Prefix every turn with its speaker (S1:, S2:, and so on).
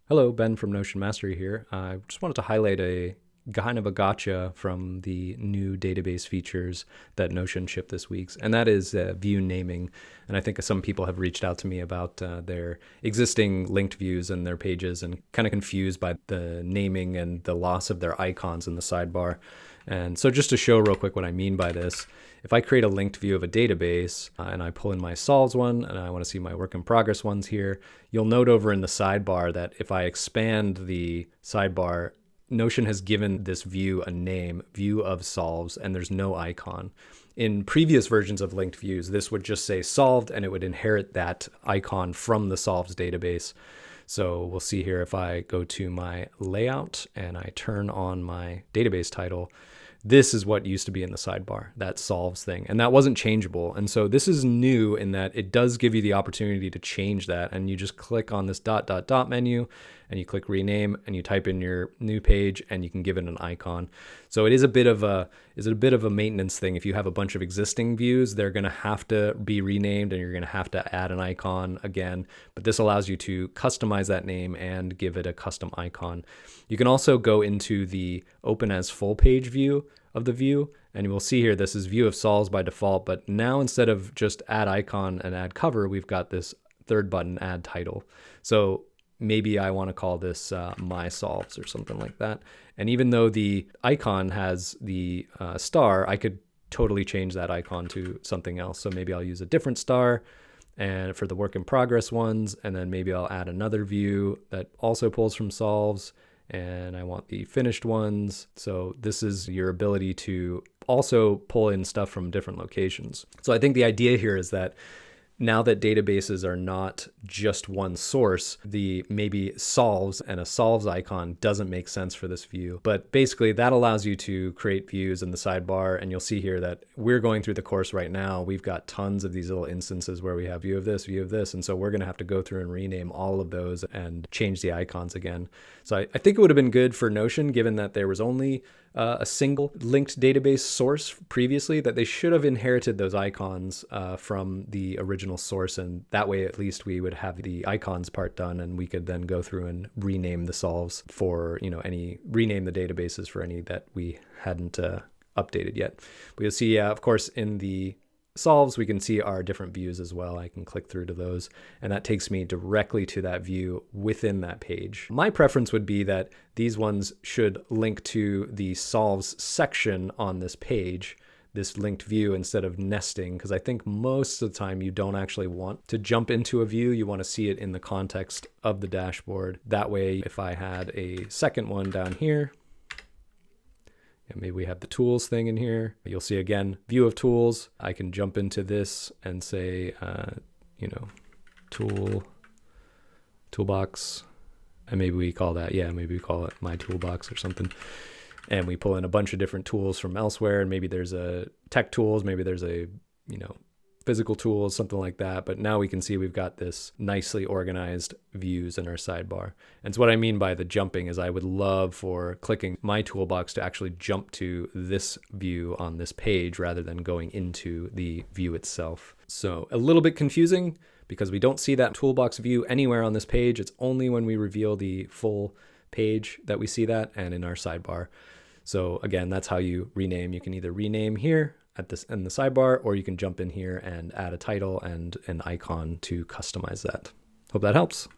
S1: Hello, Ben from Notion Mastery here. I just wanted to highlight a kind of a gotcha from the new database features that Notion shipped this week, and that is view naming. And I think some people have reached out to me about their existing linked views and their pages and kind of confused by the naming and the loss of their icons in the sidebar. And so just to show real quick what I mean by this, if I create a linked view of a database and I pull in my solves one and I want to see my work in progress ones here, you'll note over in the sidebar that if I expand the sidebar, Notion has given this view a name, view of solves, and there's no icon. In previous versions of linked views, this would just say solved and it would inherit that icon from the solves database. So we'll see here if I go to my layout and I turn on my database title, this is what used to be in the sidebar, that solves thing. And that wasn't changeable. And so this is new in that it does give you the opportunity to change that. And you just click on this ... menu and you click rename and you type in your new page and you can give it an icon. So it is a bit of a maintenance thing. If you have a bunch of existing views, they're going to have to be renamed and you're going to have to add an icon again. But this allows you to customize that name and give it a custom icon. You can also go into the open as full page view of the view, and you will see here this is view of solves by default, but now instead of just add icon and add cover, we've got this third button, add title. So maybe I want to call this my solves or something like that. And even though the icon has the star, I could totally change that icon to something else. So maybe I'll use a different star and for the work in progress ones, and then maybe I'll add another view that also pulls from solves, and I want the finished ones. So this is your ability to also pull in stuff from different locations. So I think the idea here is that now that databases are not just one source, the maybe solves and a solves icon doesn't make sense for this view. But basically that allows you to create views in the sidebar. And you'll see here that we're going through the course right now. We've got tons of these little instances where we have view of this, view of this. And so we're going to have to go through and rename all of those and change the icons again. So I think it would have been good for Notion, given that there was only a single linked database source previously, that they should have inherited those icons from the original source. And that way, at least we would have the icons part done and we could then go through and rename the solves for, rename the databases for any that we hadn't updated yet. But you'll see, of course, in the solves, we can see our different views as well. I can click through to those, and that takes me directly to that view within that page. My preference would be that these ones should link to the solves section on this page, this linked view, instead of nesting, because I think most of the time you don't actually want to jump into a view. You want to see it in the context of the dashboard. That way, if I had a second one down here, and maybe we have the tools thing in here. You'll see again, view my I can jump into this and say, toolbox. And maybe we call that, maybe we call it my toolbox or something. And we pull in a bunch of different tools from elsewhere. And maybe there's a tech tools, maybe there's a, physical tools, something like that. But now we can see we've got this nicely organized views in our sidebar. And so what I mean by the jumping is I would love for clicking my toolbox to actually jump to this view on this page rather than going into the view itself. So a little bit confusing because we don't see that toolbox view anywhere on this page. It's only when we reveal the full page that we see that, and in our sidebar. So again, that's how you rename. You can either rename here at this in the sidebar, or you can jump in here and add a title and an icon to customize that. Hope that helps.